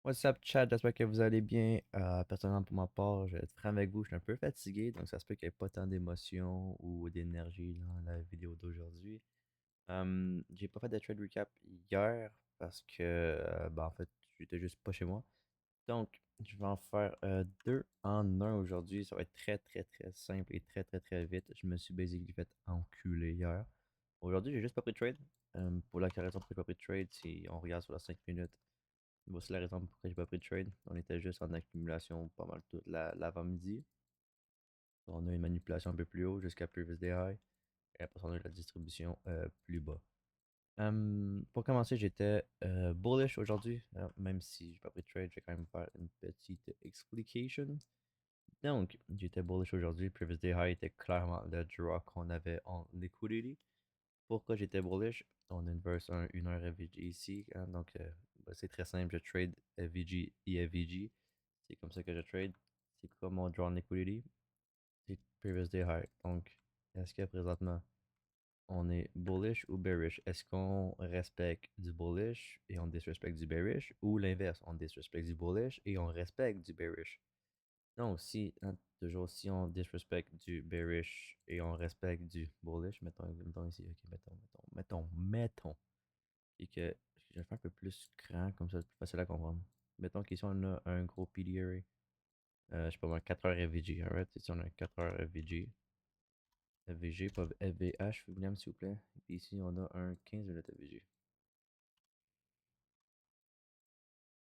What's up, chat? J'espère que vous allez bien. Personnellement, pour ma part, je vais être franc avec vous. Je suis un peu fatigué, donc ça se peut qu'il n'y ait pas tant d'émotions ou d'énergie dans la vidéo d'aujourd'hui. J'ai pas fait de trade recap hier parce que, en fait, j'étais juste pas chez moi. Donc, je vais en faire deux en un aujourd'hui. Ça va être très, très, très simple et très, très, très vite. Je me suis basically fait enculer hier. Aujourd'hui, j'ai juste pas pris de trade. Pour la raison pour laquelle j'ai pas pris de trade, c'est on regarde sur la 5 minutes. Voici la raison pour laquelle j'ai pas pris de trade. On était juste en accumulation pas mal toute l'avant-midi. On a une manipulation un peu plus haut jusqu'à previous day high. Et après, on a eu la distribution plus bas. Pour commencer, j'étais bullish aujourd'hui. Même si j'ai pas pris de trade, je vais quand même faire une petite explication. Donc, j'étais bullish aujourd'hui. Previous day high était clairement le draw qu'on avait en liquidity. Pourquoi j'étais bullish? On inverse une heure FVG ici, hein, donc c'est très simple, je trade FVG et FVG. C'est comme ça que je trade. C'est quoi mon draw on liquidity? C'est previous day high. Donc, est-ce que présentement on est bullish ou bearish? Est-ce qu'on respecte du bullish et on disrespecte du bearish? Ou l'inverse, on disrespecte du bullish et on respecte du bearish? Donc, si, hein, toujours, si on disrespecte du bearish et on respecte du bullish, mettons ici, ok, mettons, et que je vais faire un peu plus grand, comme ça, c'est plus facile à comprendre. Mettons qu'ici, on a un gros PDRA, je sais pas moi, 4 heures FVG, alright? Ici, on a 4 heures FVG, FVG, pas FVH, William, s'il vous plaît. Et ici, on a un 15 minutes FVG.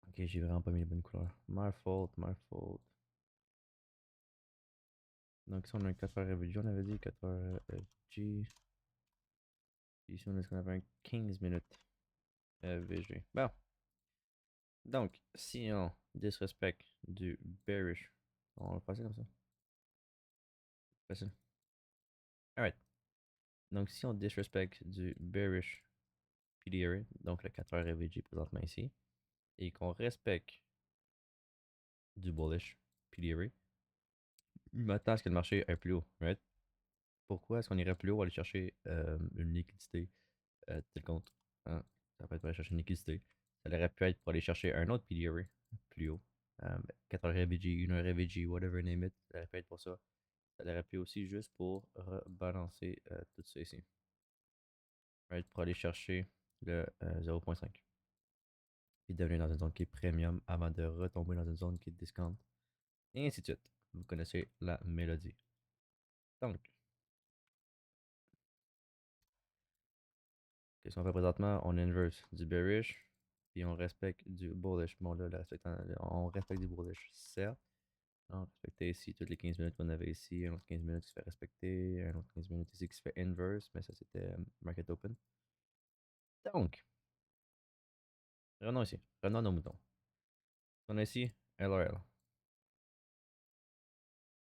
Ok, j'ai vraiment pas mis les bonnes couleurs. My fault, my fault. Donc ici, on a un 4 heures FVG, on avait dit 4 heures FVG. Ici, on a ce qu'on avait un 15 minutes VG. Bon, donc, si on disrespect du bearish, on va passer comme ça. Facile. Alright. Donc, si on disrespect du bearish PDRA, donc le 4 heures VG présentement ici, et qu'on respecte du bullish PDRA, maintenant, est-ce que le marché est plus haut, right? Pourquoi est-ce qu'on irait plus haut aller chercher une liquidité tel compte? Hein? Ça peut être pour aller chercher une liquidité. Ça aurait pu être pour aller chercher un autre PDRA plus haut. 4 heures VG, 1 heure VG, whatever name it. Ça aurait pu être pour ça. Ça aurait pu aussi juste pour rebalancer tout ça ici. Right? Pour aller chercher le 0.5. Puis devenir dans une zone qui est premium avant de retomber dans une zone qui est discount. Et ainsi de suite. Vous connaissez la mélodie. Donc, qu'est-ce qu'on fait présentement? On inverse du bearish, puis on respecte du bullish. Bon, là, on respecte du bullish, certes. On respecte ici toutes les 15 minutes qu'on avait ici, un autre 15 minutes qui se fait respecter, un autre 15 minutes ici qui se fait inverse, mais ça c'était market open. Donc, revenons ici, revenons à nos moutons. On a ici LRL,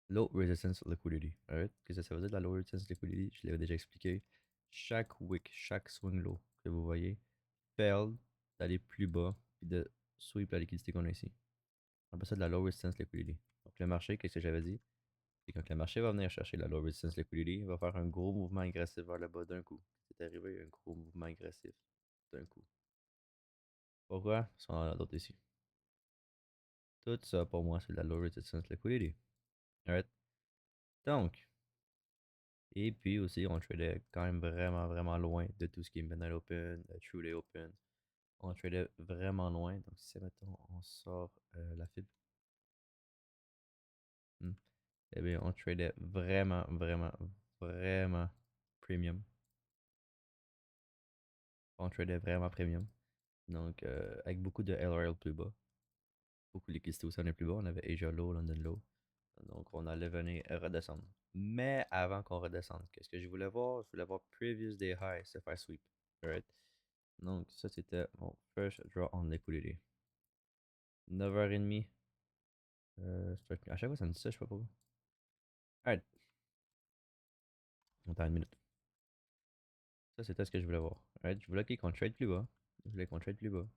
Low Resistance Liquidity. Alright? Qu'est-ce que ça veut dire la Low Resistance Liquidity? Je l'avais déjà expliqué. Chaque wick, chaque swing low que vous voyez, fail d'aller plus bas puis de sweep la liquidité qu'on a ici. On appelle ça de la Low Resistance Liquidity. Donc le marché, qu'est-ce que j'avais dit? C'est quand le marché va venir chercher la Low Resistance Liquidity, il va faire un gros mouvement agressif vers le bas d'un coup. C'est arrivé un gros mouvement agressif d'un coup. Pourquoi? Parce qu'on a d'autres ici. Tout ça pour moi, c'est de la Low Resistance Liquidity. Alright? Donc, et puis aussi, on tradait quand même vraiment, vraiment loin de tout ce qui est Midnight Open, True Day Open. On tradait vraiment loin. Donc, si, mettons, on sort la fibre, hmm, eh bien, on tradait vraiment, vraiment, vraiment premium. On tradait vraiment premium. Donc, avec beaucoup de LRL plus bas. Beaucoup de liquidité aussi, on est plus bas. On avait Asia Low, London Low. Donc, on allait venir redescendre. Mais avant qu'on redescende, qu'est-ce que je voulais voir? Je voulais voir Previous Day High se faire sweep. Alright? Donc, ça, c'était mon first draw on liquidity. 9h30. À chaque fois, ça me dit ça, je sais pas pourquoi. Alright, on est à une minute. Ça, c'était ce que je voulais voir. Alright, je voulais qu'on trade plus bas. Je voulais qu'on trade plus bas.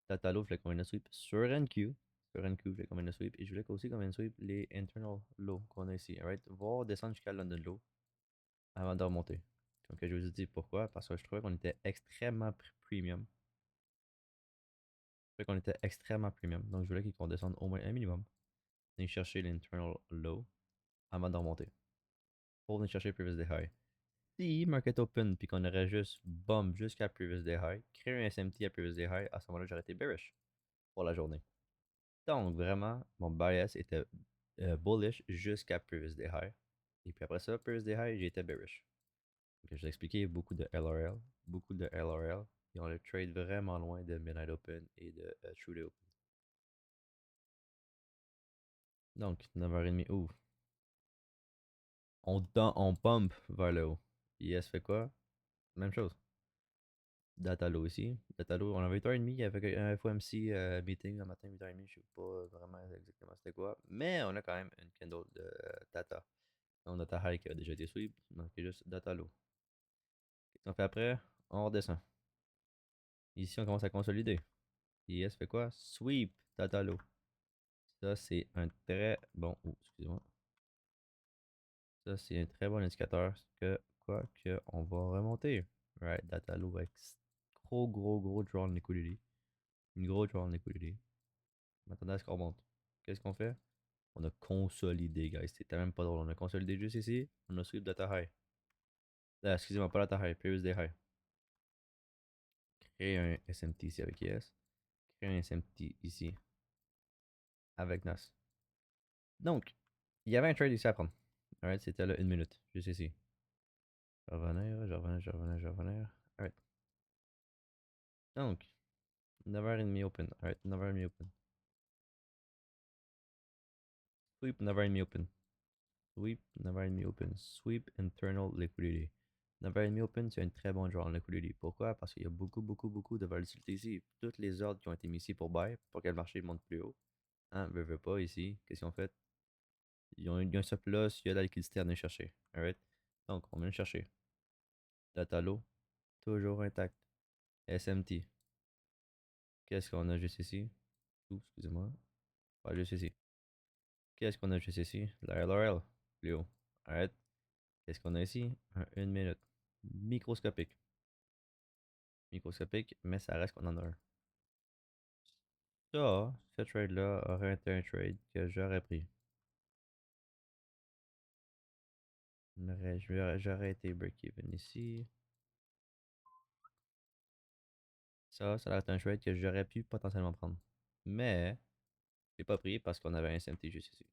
Tatalo, je voulais qu'on vienne sweep sur NQ. Sur NQ, je voulais qu'on vienne sweep. Et je voulais aussi qu'on vienne sweep les internal low qu'on a ici. Alright, voir descendre jusqu'à London low avant de remonter. Donc, je vous ai dit pourquoi. Parce que je trouvais qu'on était extrêmement premium. Fait qu'on était extrêmement premium. Donc, je voulais qu'on descende au moins un minimum. Venir chercher l'internal low avant de remonter. Pour venir chercher previous day high. Si market open puis qu'on aurait juste bump jusqu'à previous day high, créer un SMT à previous day high, à ce moment-là, j'aurais été bearish pour la journée. Donc, vraiment, mon bias était bullish jusqu'à previous day high. Et puis après ça, previous day high, j'étais bearish. Donc, je t'ai expliqué beaucoup de LRL, beaucoup de LRL. Et on le trade vraiment loin de Midnight Open et de True Day Open. Donc, 9h30, ouf. On pump vers le haut. IS fait quoi? Même chose. Datalo ici. Datalo, on avait 8h30, il y avait un FOMC meeting le matin, 8h30, je sais pas vraiment exactement c'était quoi. Mais on a quand même une candle de Tata. On a ta high qui a déjà été sweep, il manquait juste Datalo. Qu'est-ce qu'on fait après? On redescend. Ici, on commence à consolider. IS fait quoi? Sweep Datalo. Ça, c'est un très bon. Oh, excusez-moi. Ça, c'est un très bon indicateur que quoi que on va remonter. Right, Datalo avec gros draw en liquidity. Une grosse draw en liquidity. Maintenant, est-ce qu'on remonte? Qu'est-ce qu'on fait? On a consolidé, guys. C'était même pas drôle. On a consolidé juste ici. On a sweep data high. Là, excusez-moi, pas data high, previous day high. Créer un SMT ici avec ES. Créer un SMT ici avec NAS. Donc, il y avait un trade ici à prendre. Alright, c'était là une minute, juste ici. Je vais revenir, je vais revenir, je vais revenir, je vais revenir. Alright. Donc, 9h30 open. Alright, 9h30 open. Sweep, 9h30 open. Sweep, 9h30 open. Sweep, internal liquidity. 9h30 open, c'est un très bon joueur en liquidity. Pourquoi? Parce qu'il y a beaucoup de volatilité ici. Toutes les ordres qui ont été mis ici pour buy, pour que le marché monte plus haut. Hein, veut pas ici. Qu'est-ce qu'ils ont fait? Ils ont un surplus, il y a de la liquidité à venir chercher. Alright? Donc, on vient le chercher. Data low, toujours intact. SMT. Qu'est-ce qu'on a juste ici? Ouh, excusez-moi. Pas juste ici. Qu'est-ce qu'on a juste ici? La LRL. Plus haut. Alright? Qu'est-ce qu'on a ici? Une minute. Microscopique. Microscopique, mais ça reste qu'on en a un. Ça, ce trade-là aurait été un trade que j'aurais pris. J'aurais été break-even ici. Ça aurait été un trade que j'aurais pu potentiellement prendre. Mais, j'ai pas pris parce qu'on avait un SMT juste ici.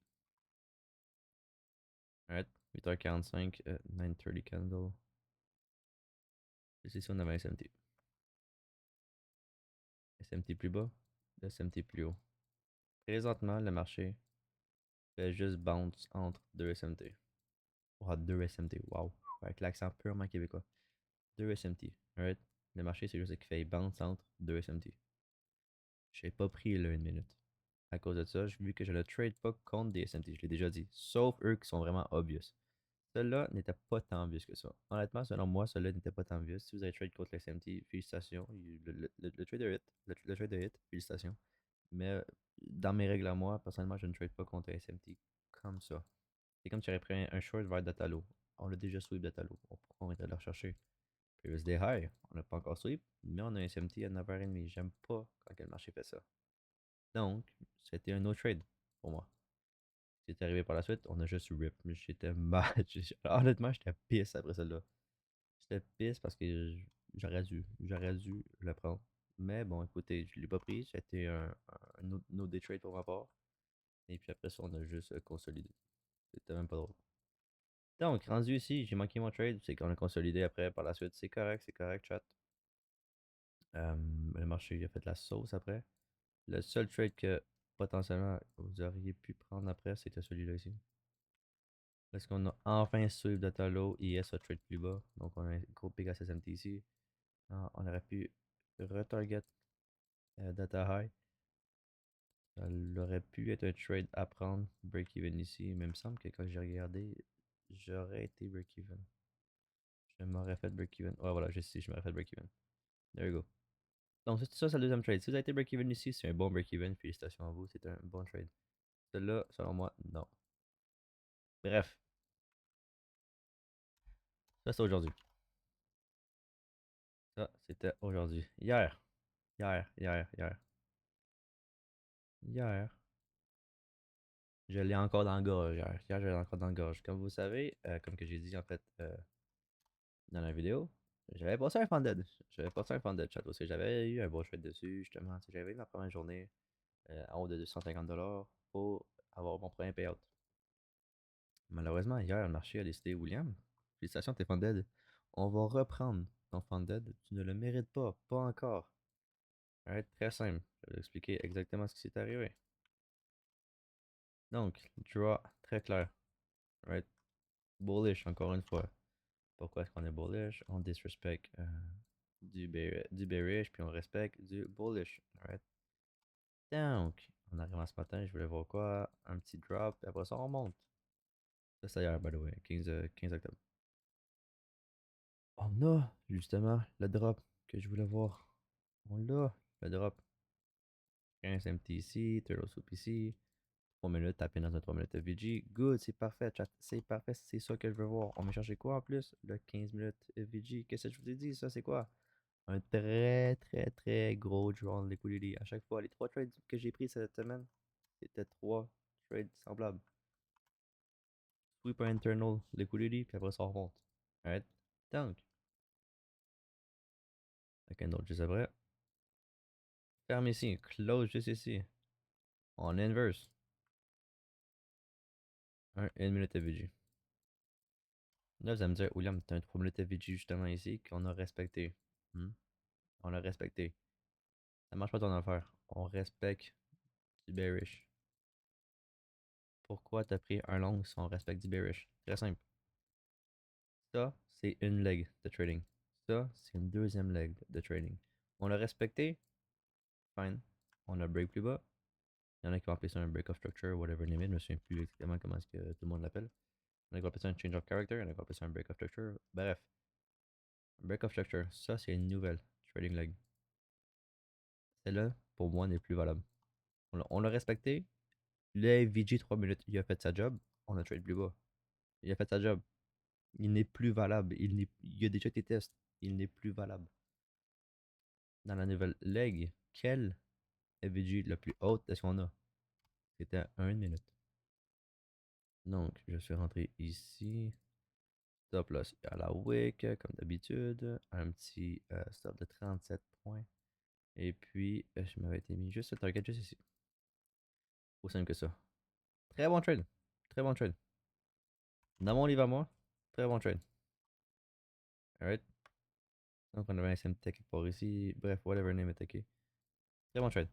Alright, 8h45, 9:30 candle. Juste ici, on avait un SMT. SMT plus bas, SMT plus haut. Présentement, le marché fait juste bounce entre deux SMT. Oh, deux SMT, wow. Avec l'accent purement québécois. Deux SMT, alright? Le marché, c'est juste qu'il fait bounce entre deux SMT. J'ai pas pris là une minute. À cause de ça, j'ai vu que je ne trade pas contre des SMT, je l'ai déjà dit. Sauf eux qui sont vraiment obvious. Ceux-là n'étaient pas tant obvious que ça. Honnêtement, selon moi, ceux-là n'étaient pas tant obvious. Si vous avez trade contre les SMT, félicitations. Le trader hit. Le trader hit, félicitations. Mais dans mes règles à moi, personnellement, je ne trade pas contre un SMT comme ça. C'est comme si j'aurais pris un short vers Datalo. On l'a déjà sweep Datalo. Pourquoi on est allé le rechercher? Previous day high, on n'a pas encore sweep, mais on a un SMT à 9h30. J'aime pas quand le marché fait ça. Donc, c'était un no trade pour moi. Ce qui est arrivé par la suite, on a juste rip. J'étais mad. Honnêtement, j'étais pisse après celle-là. J'étais pisse parce que j'aurais dû le prendre. Mais bon, écoutez, je l'ai pas pris. C'était un no day trade pour ma part. Et puis après ça, on a juste consolidé. C'était même pas drôle. Donc, rendu ici, j'ai manqué mon trade. C'est qu'on a consolidé après par la suite. C'est correct, chat. Le marché il a fait de la sauce après. Le seul trade que potentiellement vous auriez pu prendre après, c'était celui-là ici. Parce qu'on a enfin suivi Data Low et IS a trade plus bas. Donc on a un gros Pegas SMT ici. Ah, on aurait pu retarget Data High. Ça aurait pu être un trade à prendre. Break-even ici. Mais il me semble que quand j'ai regardé, j'aurais été break-even. Je m'aurais fait break-even. Ouais, voilà, je m'aurais fait break-even. There you go. Donc, ça, c'est le deuxième trade. Si vous avez été break-even ici, c'est un bon break-even. Félicitations à vous. C'est un bon trade. Celui-là, selon moi, non. Bref, ça, c'est aujourd'hui. Ça, c'était aujourd'hui. Hier. hier, je l'ai encore dans la gorge. Hier, je l'ai encore dans la gorge. Comme vous savez, comme que j'ai dit en fait dans la vidéo, j'avais passé un Funded. J'avais passé un Funded chat parce que j'avais eu un beau trade dessus, justement. J'avais eu ma première journée en haut de 250$ pour avoir mon premier payout. Malheureusement, hier, le marché a décidé, William, félicitations, t'es Funded. On va reprendre ton Funded. Tu ne le mérites pas, pas encore. Ça va être très simple. Je vais expliquer exactement ce qui s'est arrivé. Donc, draw très clair. Right? Bullish, encore une fois. Pourquoi est-ce qu'on est bullish? On disrespect du bearish, puis on respecte du bullish. Right? Donc, en arrivant ce matin, je voulais voir quoi? Un petit drop, et après ça, on monte. Ça, c'est hier, by the way, 15 octobre. On a, justement, le drop que je voulais voir. On l'a, le drop. 15 MTC, Turtle Soup ici. 3 minutes, taper dans un 3 minutes FVG. Good, c'est parfait, chat. C'est parfait, c'est ça que je veux voir. On va chercher quoi en plus? Le 15 minutes FVG. Qu'est-ce que je vous ai dit? Ça, c'est quoi? Un très, très, très gros draw on liquidity. À chaque fois, les 3 trades que j'ai pris cette semaine, c'était 3 trades semblables. Sweep internal liquidity, puis après ça remonte. Alright? Donc, avec un autre juste après. Ferme ici, close juste ici. En inverse. Un 1 minute FVG. Là, vous allez me dire, William, t'as un 3 minutes FVG justement ici qu'on a respecté. Hmm? On l'a respecté. Ça marche pas ton affaire. On respecte du bearish. Pourquoi t'as pris un long si on respecte du bearish? Très simple. Ça, c'est une leg de trading. Ça, c'est une deuxième leg de trading. On l'a respecté, fine. On a break plus bas. Il y en a qui vont appeler ça un break of structure, whatever name it. Je me souviens plus exactement comment est-ce que tout le monde l'appelle. Il y en a qui vont appeler ça un change of character. Il y en a qui vont appeler ça un break of structure. Bref, break of structure, ça, c'est une nouvelle trading leg. Celle-là, pour moi, n'est plus valable. On l'a respecté. Le VG 3 minutes, il a fait sa job. On a trade plus bas. Il a fait sa job. Il n'est plus valable. Il a déjà été testé. Il n'est plus valable. Dans la nouvelle leg, quel FVG le plus haute est-ce qu'on a? C'était à 1 minute. Donc, je suis rentré ici. Stop loss à la wick, comme d'habitude. Un petit stop de 37 points. Et puis, je m'avais été mis juste le target juste ici. Aussi simple que ça. Très bon trade. Très bon trade. Dans mon livre à moi, très bon trade. Alright. Donc, on avait un SMT quelque part ici. Bref, whatever name it, ok. Très bon trade.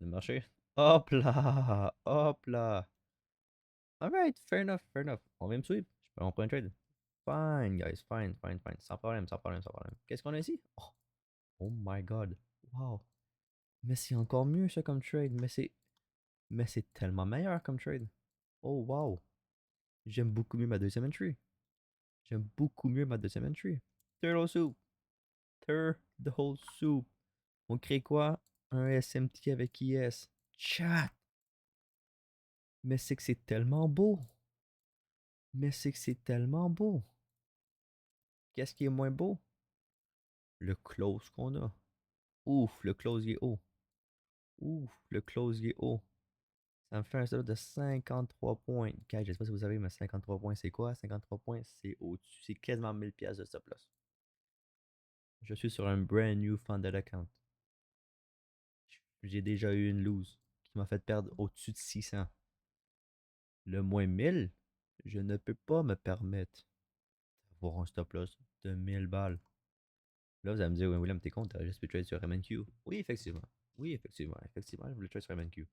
Le marché. Hop là! Hop là! Alright, fair enough, fair enough. On vient me sweep. On prend un trade. Fine, guys. Fine, fine, fine. Sans problème, sans problème, sans problème. Qu'est-ce qu'on a ici? Oh, oh my god. Wow. Mais c'est encore mieux ça comme trade. Mais c'est tellement meilleur comme trade. Oh wow. J'aime beaucoup mieux ma deuxième entry. J'aime beaucoup mieux ma deuxième entry. Turtle soup. Turtle soup. On crée quoi? Un SMT avec IS. Chat. Mais c'est que c'est tellement beau. Mais c'est que c'est tellement beau. Qu'est-ce qui est moins beau? Le close qu'on a. Ouf, le close il est haut. Ouf, le close il est haut. Ça me fait un stop de 53 points. Guys, je sais pas si vous savez, mais 53 points, c'est quoi? 53 points, c'est au-dessus. C'est quasiment 1000 pièces de stop loss. Je suis sur un brand new funded account. J'ai déjà eu une lose qui m'a fait perdre au-dessus de 600. Le moins 1000, je ne peux pas me permettre d'avoir un stop loss de 1000 balles. Là, vous allez me dire, oui, William, t'es con, t'as juste pu trade sur MNQ. Oui, effectivement. Oui, effectivement. Effectivement, je voulais trade sur MNQ.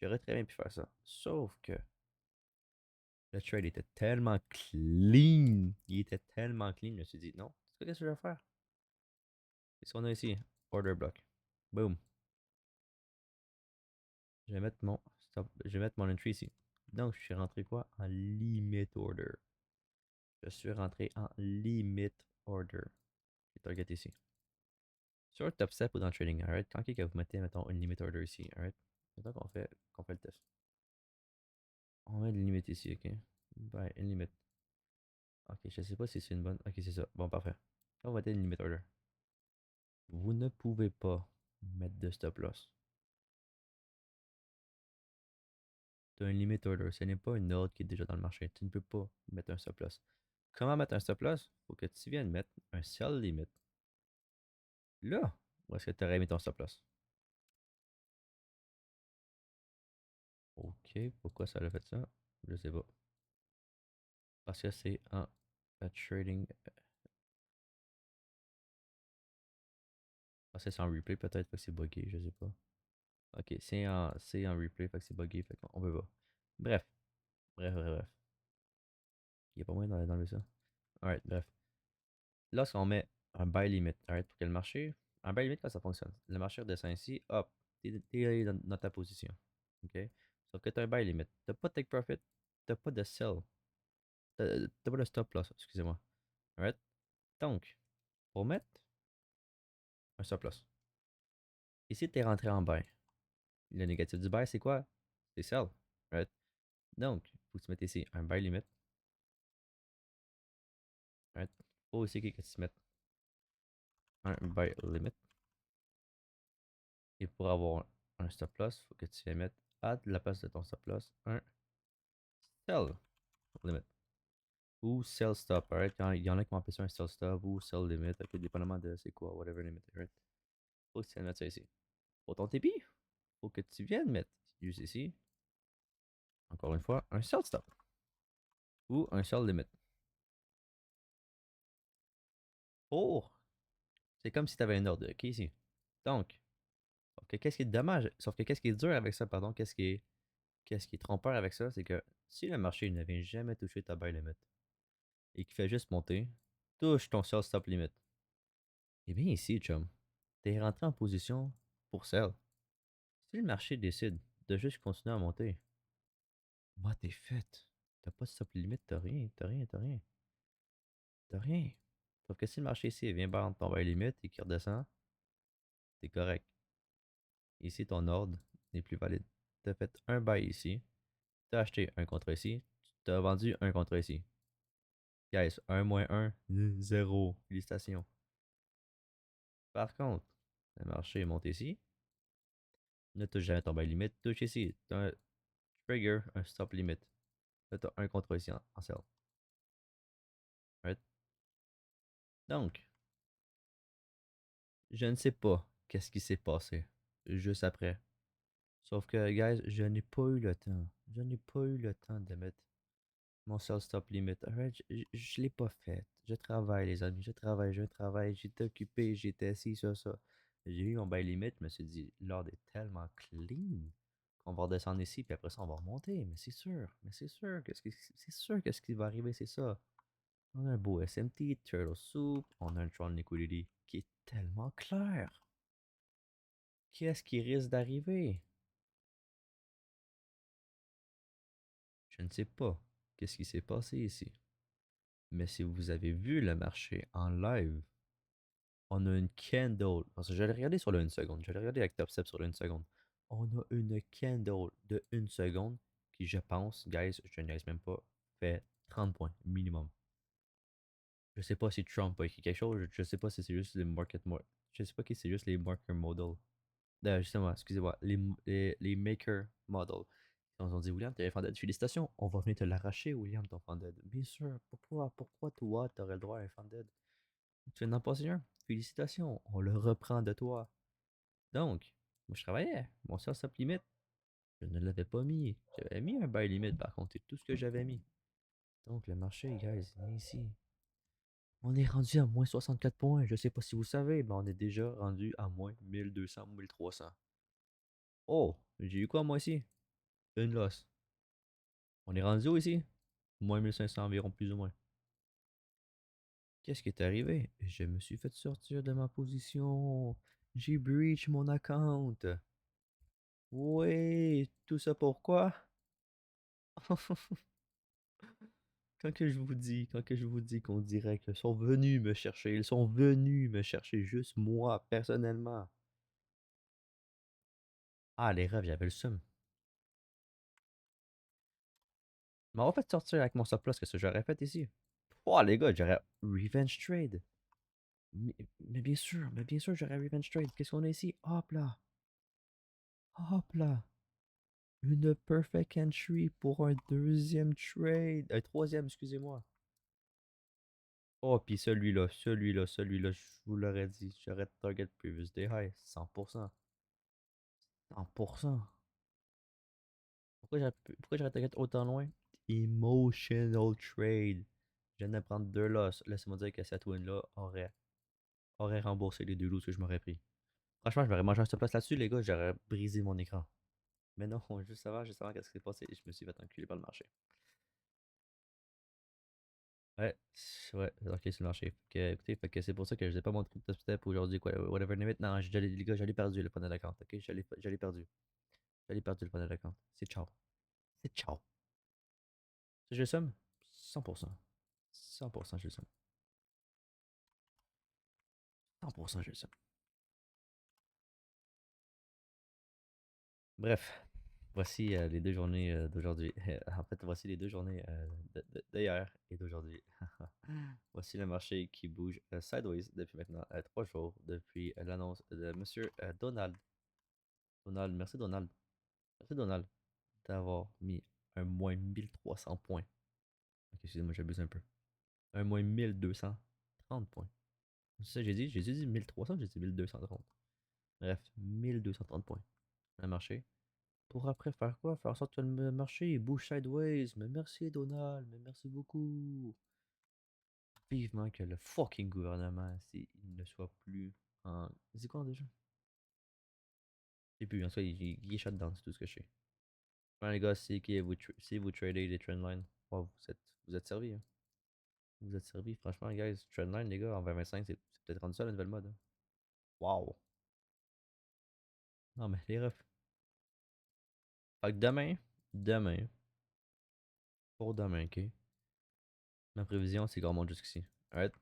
J'aurais très bien pu faire ça. Sauf que le trade était tellement clean. Il était tellement clean. Je me suis dit, non, c'est ce que je vais faire. Qu'est-ce qu'on a ici? Order block. Boom. Je vais mettre mon stop. Je vais mettre mon entry ici. Donc, je suis rentré quoi? En limit order. Je suis rentré en limit order. Je vais target ici. Sur le top step ou dans le trading, alright? Quand que vous mettez, mettons, une limit order ici, alright? Maintenant qu'on fait le test. On met une limite ici, ok? Ben, une limite. Ok, je sais pas si c'est une bonne. Ok, c'est ça. Bon, parfait. On va mettre une limit order. Vous ne pouvez pas mettre de stop loss. Tu as un limit order. Ce n'est pas une ordre qui est déjà dans le marché. Tu ne peux pas mettre un stop loss. Comment mettre un stop loss? Faut que tu viennes mettre un sell limit. Là, où est-ce que tu aurais mis ton stop loss? Ok, pourquoi ça a fait ça? Je sais pas. Parce que c'est un trading. Parce que c'est en replay peut-être, fait que c'est buggé, je sais pas. Ok, c'est en replay, fait que c'est buggé, fait qu'on peut pas. Bref, bref. Il y a pas moyen d'enlever ça. Alright, bref. Lorsqu'on met un buy limit, alright, pour que le marché. Un buy limit, quand ça fonctionne. Le marché redescend ici, hop, t'es dans ta position. Ok? Sauf que t'as un buy limit. T'as pas de take profit, t'as pas de sell. T'as pas de stop loss, excusez-moi. Alright? Donc, pour mettre un stop loss. Ici, t'es rentré en buy. Le négatif du buy, c'est quoi? C'est sell. Right? Donc, faut que tu mettes ici un buy limit. Right? Faut aussi que tu mettes un buy limit. Et pour avoir un stop loss, faut que tu viennes mettre à la place de ton stop loss un sell limit. Ou sell stop. Alright? Il y en a qui vont appeler ça un sell stop ou sell limit. Ok, dépendamment de c'est quoi, whatever limit. Right? Faut que tu viennes mettre ça ici. Pour ton TP, faut que tu viennes mettre juste ici, encore une fois, un sell stop. Ou un sell limit. Pour. C'est comme si tu avais un ordre. Ok, ici. Donc, qu'est-ce qui est dommage, sauf que qu'est-ce qui est dur avec ça, pardon, qu'est-ce qui est trompeur avec ça, c'est que si le marché ne vient jamais toucher ta buy limit et qu'il fait juste monter, touche ton sell stop limit. Eh bien ici, chum, t'es rentré en position pour sell. Si le marché décide de juste continuer à monter, moi t'es fait. T'as pas de stop limit, t'as rien. Sauf que si le marché ici vient battre ton buy limit et qu'il redescend, t'es correct. Ici, ton ordre n'est plus valide. T'as fait un buy ici, t'as acheté un contrat ici, t'as vendu un contrat ici. Guys, 1 moins 1, 0. Félicitations. Par contre, le marché monte ici. Ne touche jamais ton buy limit. Touche ici. T'as un trigger, un stop limit. Là, t'as un contrat ici en sell. Right? Donc, je ne sais pas qu'est-ce qui s'est passé juste après. Sauf que, guys, je n'ai pas eu le temps. Je n'ai pas eu le temps de mettre mon sell stop limit. Alright, je l'ai pas fait. Je travaille, les amis. Je travaille. J'étais occupé. J'étais assis, ça. J'ai eu mon buy limit. Je me suis dit, l'ordre est tellement clean qu'on va redescendre ici. Puis après ça, on va remonter. Mais c'est sûr. Qu'est-ce qui va arriver, c'est ça. On a un beau SMT, Turtle Soup. On a un Tron Liquidity qui est tellement clair. Qu'est-ce qui risque d'arriver? Je ne sais pas. Qu'est-ce qui s'est passé ici? Mais si vous avez vu le marché en live, on a une candle. Parce que j'allais regarder sur le 1 seconde. J'allais regarder avec Top Step sur le 1 seconde. On a une candle de 1 seconde qui, je pense, guys, je ne niaise même pas, fait 30 points minimum. Je sais pas si Trump a écrit quelque chose. Je sais pas si c'est juste les Je sais pas si c'est juste les marker model. Justement, excusez-moi, les maker model. Ils nous ont dit, William, t'es un fan félicitations, on va venir te l'arracher, William, ton fan Bien sûr, pourquoi toi, t'aurais le droit à un fan tu n'en passer un. Félicitations, on le reprend de toi. Donc, moi je travaillais. Mon sell stop limit, je ne l'avais pas mis. J'avais mis un buy limit par contre, c'est tout ce que j'avais mis. Donc le marché, guys, il est ici. On est rendu à moins 64 points. Je sais pas si vous savez, mais on est déjà rendu à moins 1200, 1300. Oh, j'ai eu quoi moi ici? Une loss. On est rendu où ici? Moins 1500 environ, plus ou moins. Qu'est-ce qui est arrivé? Je me suis fait sortir de ma position. J'ai breach mon account. Oui, tout ça pourquoi? Quand que je vous dis qu'on dirait qu'ils sont venus me chercher, ils sont venus me chercher juste moi, personnellement. Ah, les rêves, j'avais le seum. M'aurait fait sortir avec mon stop loss, qu'est-ce que j'aurais fait ici? Oh, les gars, j'aurais revenge trade. Mais bien sûr, j'aurais revenge trade. Qu'est-ce qu'on a ici? Hop là, hop là. Une perfect entry pour un deuxième trade. Un troisième, excusez-moi. Oh, puis celui-là, je vous l'aurais dit. J'aurais target previous day high. 100%. 100%. Pourquoi j'aurais target autant loin? Emotional trade. Je viens de prendre deux loss. Laissez-moi dire que cette win-là aurait remboursé les deux losses que je m'aurais pris. Franchement, je m'aurais mangé un stop loss là-dessus, les gars. J'aurais brisé mon écran. Mais non, juste avant, qu'est-ce qui s'est passé? Je me suis fait enculer par le marché. Ouais, ouais, ok, c'est le marché. Écoutez, c'est pour ça que je n'ai pas montré de top step aujourd'hui, quoi, whatever name it. Non, les gars, j'allais perdu le panel d'account, ok? J'allais perdu. J'allais perdu le panel d'account. C'est ciao. C'est ciao. Je le somme? 100%. 100% je le somme. 100% je le somme. Bref, voici les deux journées d'aujourd'hui. En fait, voici les deux journées d'hier et d'aujourd'hui. Voici le marché qui bouge sideways depuis maintenant 3 jours, depuis l'annonce de Monsieur Donald. Donald, merci Donald. Merci Donald d'avoir mis un moins 1300 points. Ok, excusez-moi, j'abuse un peu. Un moins 1230 points. C'est ça que j'ai dit? J'ai dit 1300, j'ai dit 1230. Bref, 1230 points. Ça a marché. Pour après faire quoi? Faire en sorte que le marché il bouge sideways. Mais merci Donald, mais merci beaucoup. Vivement que le fucking gouvernement, il ne soit plus en. C'est quoi déjà? Je sais plus, en soi, il est shutdown, c'est tout ce que je sais. Enfin, les gars, si vous tradez des trendlines, wow, vous êtes servis. Hein. Vous êtes servis, franchement, guys. Trendline, les gars, en 2025, c'est peut-être rendu ça la nouvelle mode. Hein. Wow. Non, mais les refs. Fait que demain, pour demain, ok? Ma prévision, c'est qu'on monte jusqu'ici. Alright?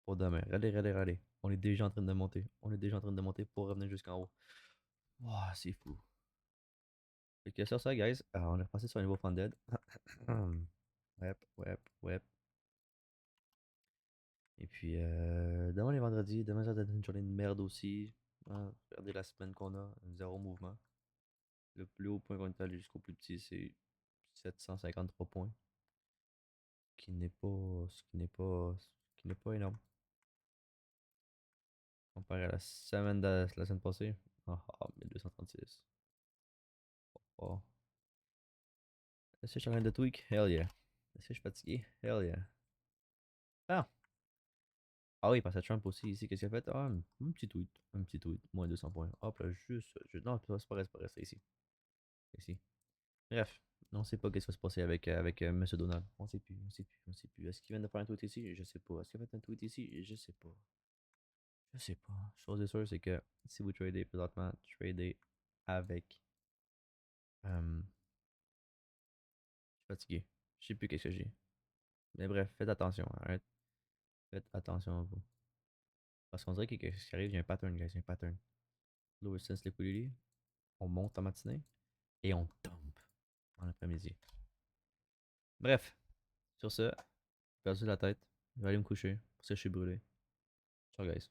Pour demain. Regardez. On est déjà en train de monter. On est déjà en train de monter pour revenir jusqu'en haut. Wow, c'est fou. Fait que sur ça, guys, on est repassé sur un niveau funded. Web. Et puis, demain les vendredis, demain ça va être une journée de merde aussi. Hein, regardez la semaine qu'on a, zéro mouvement. Le plus haut point qu'on est allé jusqu'au plus petit, c'est 753 points, ce qui n'est pas énorme. Comparé à la semaine passée. Ah, 1236. Oh. Est-ce que je suis en train de tweak? Hell yeah. Est-ce que je suis fatigué? Hell yeah. Ah! Ah oui, parce que Trump aussi, ici, qu'est-ce qu'il a fait? Ah, un petit tweet. Un petit tweet. Moins 200 points. Hop là, non, c'est pas vrai, c'est ici. Ici. Bref, on sait pas qu'est-ce qui va se passer avec Monsieur Donald. On sait plus. Est-ce qu'il vient de faire un tweet ici? Je sais pas. Est-ce qu'il a fait un tweet ici? Je sais pas. Je sais pas. Chose est sûre, c'est que si vous tradez présentement, tradez avec. Je suis fatigué. Je sais plus qu'est-ce que j'ai. Mais bref, faites attention. Arrête. Faites attention à vous. Parce qu'on dirait que qu'est-ce qui arrive, il y a un pattern, guys. Il y a un pattern. Low resistance liquidity. On monte en matinée et on tombe en après-midi. Bref, sur ce, j'ai perdu la tête. Je vais aller me coucher parce que je suis brûlé. Ciao, guys.